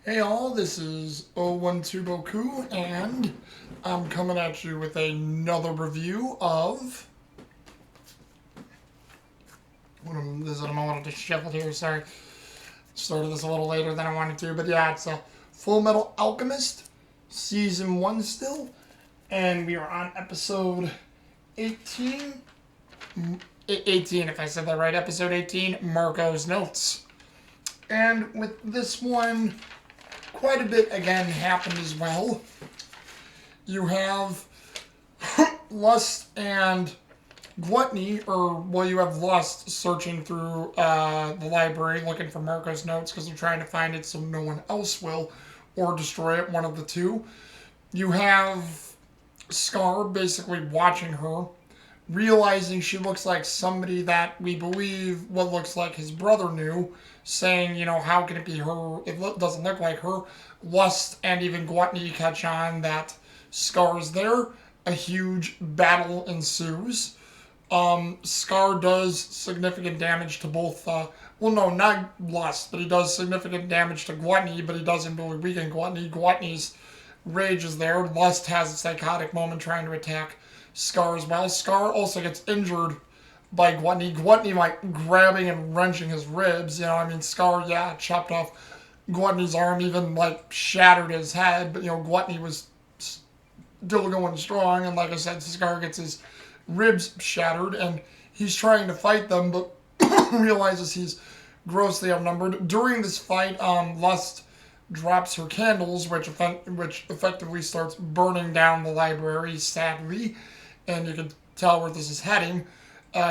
Hey all, this is 012 and I'm coming at you with another review of... This is a moment to shuffle here, sorry. Started this a little later than I wanted to, but yeah, it's a Fullmetal Alchemist, Season 1 still, and we are on episode 18. 18, if I said that right, episode 18, Marco's Notes. And with this one, quite a bit again happened as well. You have Lust and Gluttony, you have Lust searching through the library looking for Marco's notes because they're trying to find it so no one else will, or destroy it, one of the two. You have Scar basically watching her, realizing she looks like somebody that we believe what looks like his brother knew, saying, how can it be her? It doesn't look like her. Lust and even Gluttony catch on that Scar is there. A huge battle ensues. Scar does significant damage to both, not Lust, but he does significant damage to Gluttony, but he doesn't really weaken Gluttony. Gluttony's rage is there. Lust has a psychotic moment trying to attack Scar as well. Scar also gets injured by Gluttony. Gluttony, grabbing and wrenching his ribs. Scar, chopped off Gluttony's arm, even, shattered his head. But, Gluttony was still going strong. And, like I said, Scar gets his ribs shattered. And he's trying to fight them, but realizes he's grossly outnumbered. During this fight, Lust drops her candles, which effectively starts burning down the library, sadly. And you can tell where this is heading.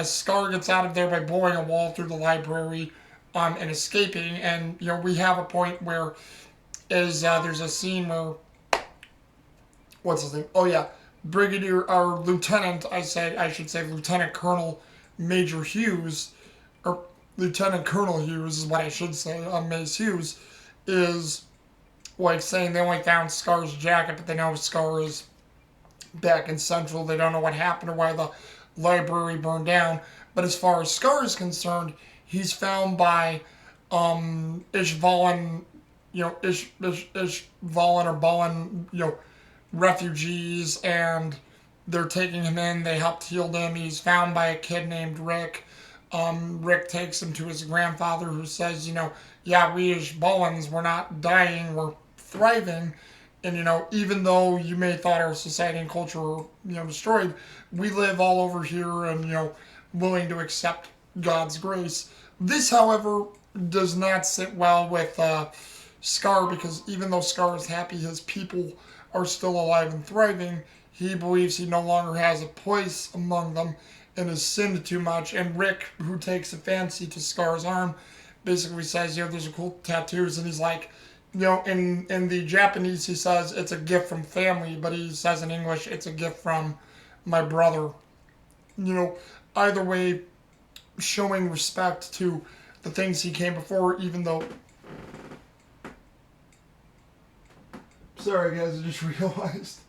Scar gets out of there by blowing a wall through the library and escaping. And, we have a point where there's a scene where, what's his name? Oh, yeah. Brigadier, or Lieutenant, I should say Lieutenant Colonel Major Hughes, or Lieutenant Colonel Hughes is what I should say, Mace Hughes, is, saying they only found Scar's jacket, but they know Scar is back in Central. They don't know what happened or why the library burned down. But as far as Scar is concerned, he's found by Ishvalan, Ishvalan or Balan, refugees, and they're taking him in. They helped heal him. He's found by a kid named Rick. Rick takes him to his grandfather, who says, we Ishvalans, we're not dying, we're thriving. And, even though you may have thought our society and culture were, destroyed, we live all over here and, willing to accept God's grace. This, however, does not sit well with Scar, because even though Scar is happy his people are still alive and thriving, he believes he no longer has a place among them and has sinned too much. And Rick, who takes a fancy to Scar's arm, basically says, those are cool tattoos. And he's like, in the Japanese, he says it's a gift from family, but he says in English, it's a gift from my brother. Either way, showing respect to the things he came before, even though... Sorry, guys, I just realized.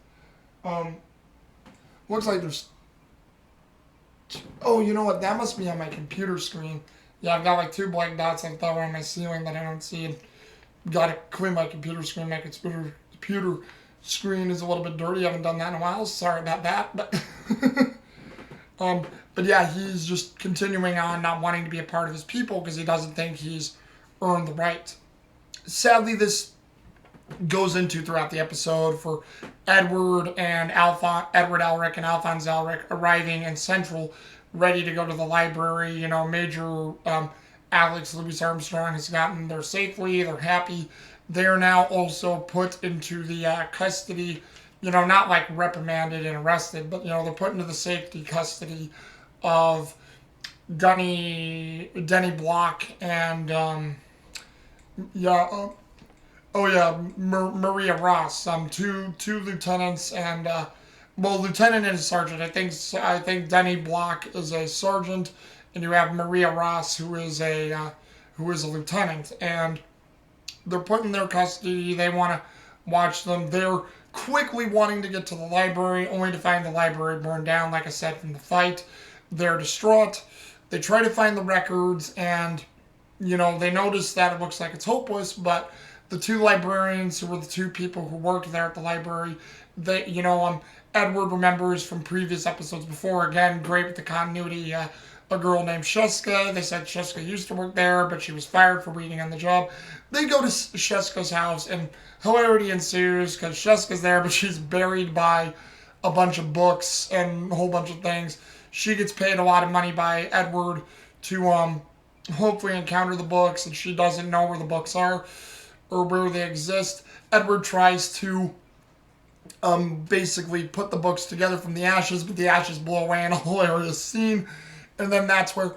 Looks like there's... Oh, you know what? That must be on my computer screen. Yeah, I've got two black dots like that on my ceiling that I don't see. And gotta clean my computer screen. My computer screen is a little bit dirty. I haven't done that in a while. Sorry about that. But yeah, he's just continuing on not wanting to be a part of his people because he doesn't think he's earned the right. Sadly, this goes into throughout the episode for Edward Elric and Alphonse Elric arriving in Central, ready to go to the library. Major Alex Louis Armstrong has gotten there safely. They're happy. They are now also put into the custody, not reprimanded and arrested, but, they're put into the safety custody of Denny Block and, Maria Ross. Two lieutenants and, lieutenant and sergeant. I think Denny Block is a sergeant, and you have Maria Ross, who is a lieutenant, and they're put in their custody. They want to watch them. They're quickly wanting to get to the library, only to find the library burned down, like I said, from the fight. They're distraught. They try to find the records, and, they notice that it looks like it's hopeless, but the two librarians who were the two people who worked there at the library, they, Edward remembers from previous episodes before, again, great with the continuity, a girl named Sheska. They said Sheska used to work there, but she was fired for reading on the job. They go to Sheska's house, and hilarity ensues because Sheska's there, but she's buried by a bunch of books and a whole bunch of things. She gets paid a lot of money by Edward to hopefully encounter the books, and she doesn't know where the books are or where they exist. Edward tries to basically put the books together from the ashes, but the ashes blow away in a hilarious scene. And then that's where,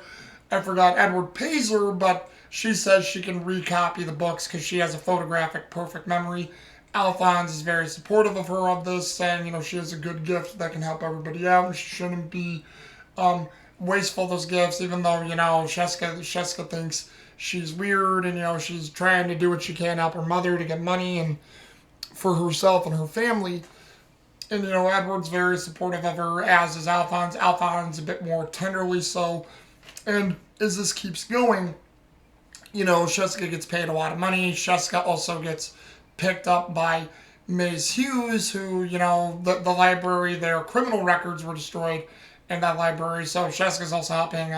I forgot, Edward pays her, but she says she can recopy the books because she has a photographic perfect memory. Alphonse is very supportive of her of this, saying, she has a good gift that can help everybody out, and she shouldn't be wasteful of those gifts, even though, Sheska thinks she's weird, and, she's trying to do what she can to help her mother to get money and for herself and her family. And, Edward's very supportive of her, as is Alphonse. Alphonse a bit more tenderly so. And as this keeps going, Sheska gets paid a lot of money. Sheska also gets picked up by Maze Hughes, who, the library, their criminal records were destroyed in that library. So Sheska's also helping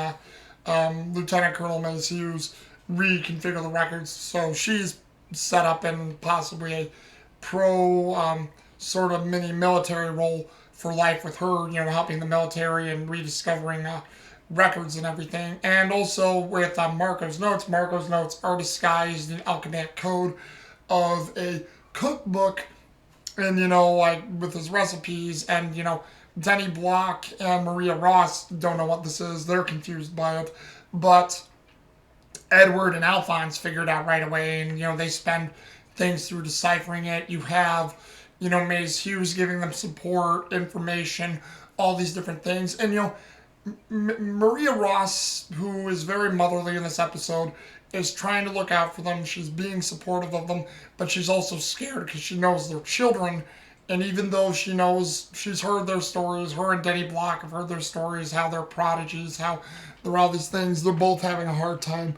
Lieutenant Colonel Maze Hughes reconfigure the records. So she's set up in possibly a sort of mini military role for life with her, helping the military and rediscovering records and everything. And also with Marco's notes. Marco's notes are disguised in alchemic code of a cookbook, and with his recipes, and Denny Block and Maria Ross don't know what this is. They're confused by it, but Edward and Alphonse figured out right away, and they spend things through deciphering it. You have Maze Hughes giving them support, information, all these different things. And, Maria Ross, who is very motherly in this episode, is trying to look out for them. She's being supportive of them, but she's also scared because she knows they're children. And even though she knows, she's heard their stories, her and Denny Block have heard their stories, how they're prodigies, how they're all these things, they're both having a hard time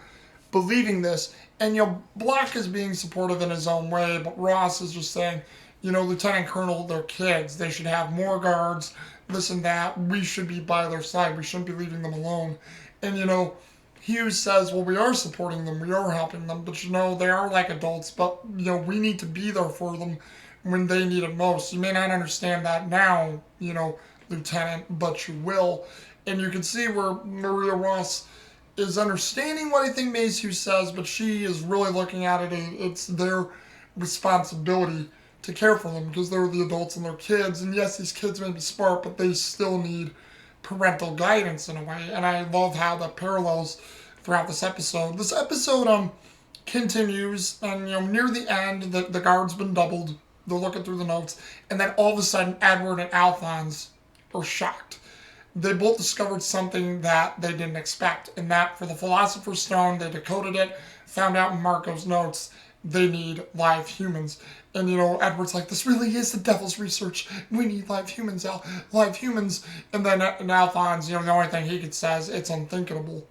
believing this. And, Block is being supportive in his own way, but Ross is just saying, Lieutenant Colonel, they're kids. They should have more guards, this and that. We should be by their side. We shouldn't be leaving them alone. And, Hughes says, well, we are supporting them. We are helping them. But, they are like adults. But, we need to be there for them when they need it most. You may not understand that now, Lieutenant, but you will. And you can see where Maria Ross is understanding what I think Maze Hughes says, but she is really looking at it. It's their responsibility to care for them because they're the adults and they're kids. And yes, these kids may be smart, but they still need parental guidance in a way. And I love how that parallels throughout this episode. This episode continues, and near the end, the guard's been doubled. They're looking through the notes, and then all of a sudden, Edward and Alphonse are shocked. They both discovered something that they didn't expect, and that for the Philosopher's Stone, they decoded it, found out in Marco's notes, they need live humans. And, Edward's like, this really is the devil's research. We need live humans, live humans. And then Alphonse, the only thing he could say is, it's unthinkable.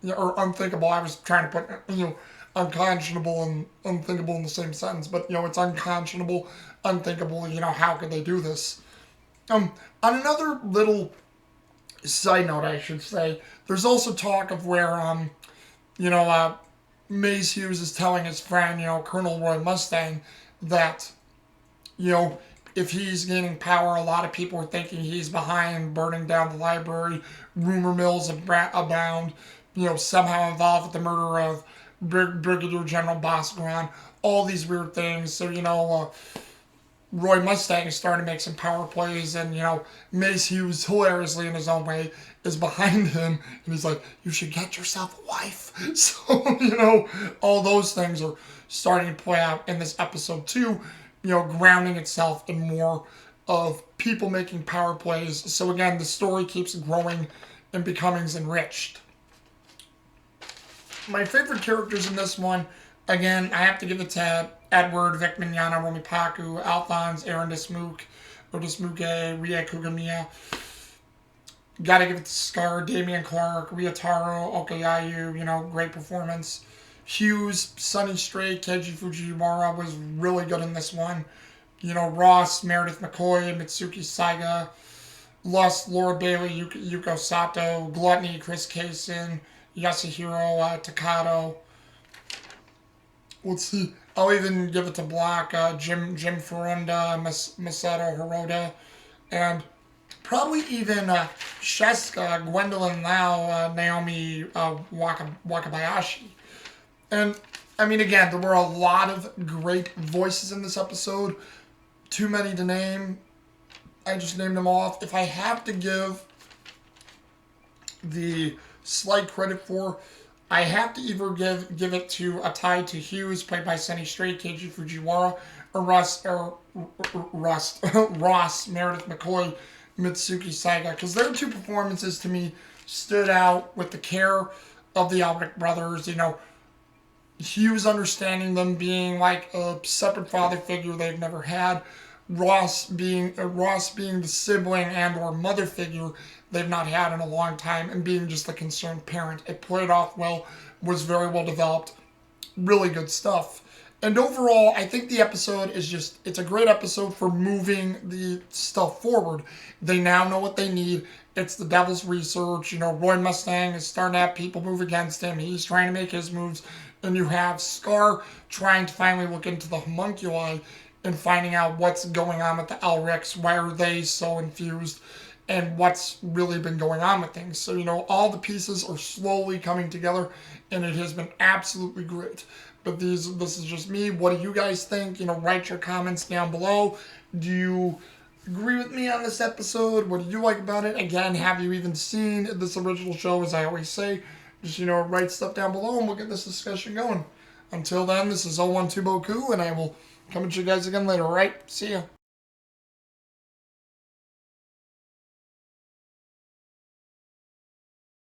Or unthinkable. I was trying to put, unconscionable and unthinkable in the same sentence. But, it's unconscionable, unthinkable. How could they do this? On another little side note, I should say, there's also talk of where, Maze Hughes is telling his friend, Colonel Roy Mustang, that, if he's gaining power, a lot of people are thinking he's behind burning down the library. Rumor mills abound, somehow involved with the murder of Brigadier General Boscaran. All these weird things. So, Roy Mustang is starting to make some power plays, and, Mace Hughes, hilariously in his own way, is behind him, and he's like, you should get yourself a wife. So, all those things are starting to play out in this episode too, grounding itself in more of people making power plays. So again, the story keeps growing and becoming enriched. My favorite characters in this one, again, I have to give it to Edward, Vic Mignogna, Romy Paku, Alphonse, Aaron Desmouk, Odesmuke, Ria Kugamiya. Gotta give it to Scar, Damian Clark, Ryotaro, Okayayu, great performance. Hughes, Sonny Strait, Keiji Fujiwara was really good in this one. You know, Ross, Meredith McCoy, Mitsuki Saiga, Lust, Laura Bailey, Yuko Sato, Gluttony, Chris Kaysen, Yasuhiro Takato. Let's see. I'll even give it to Black, Jim Furunda, Masato Hirota, and probably even Sheska, Gwendolyn Lau, Naomi Wakabayashi. And, I mean, again, there were a lot of great voices in this episode. Too many to name. I just named them off. If I have to give the slight credit for, I have to either give it to a tie to Hughes, played by Sonny Strait, Keiji Fujiwara, or Ross, Meredith McCoy, Mitsuki Saiga, because their two performances to me stood out with the care of the Elric brothers. You know, Hughes understanding them, being like a separate father figure they've never had. Ross being the sibling and or mother figure they've not had in a long time, and being just a concerned parent. It played off well, was very well developed, really good stuff. And overall, I think the episode is just, it's a great episode for moving the stuff forward. They now know what they need. It's the devil's research. You know, Roy Mustang is starting to have people move against him. He's trying to make his moves. And you have Scar trying to finally look into the homunculi and finding out what's going on with the Elrics. Why are they so infused? And what's really been going on with things. So, you know, all the pieces are slowly coming together, and it has been absolutely great. But this is just me. What do you guys think? You know, write your comments down below. Do you agree with me on this episode? What do you like about it? Again, have you even seen this original show? As I always say, just, you know, write stuff down below and we'll get this discussion going. Until then, this is 012 Boku, and I will come at you guys again later, alright? See ya.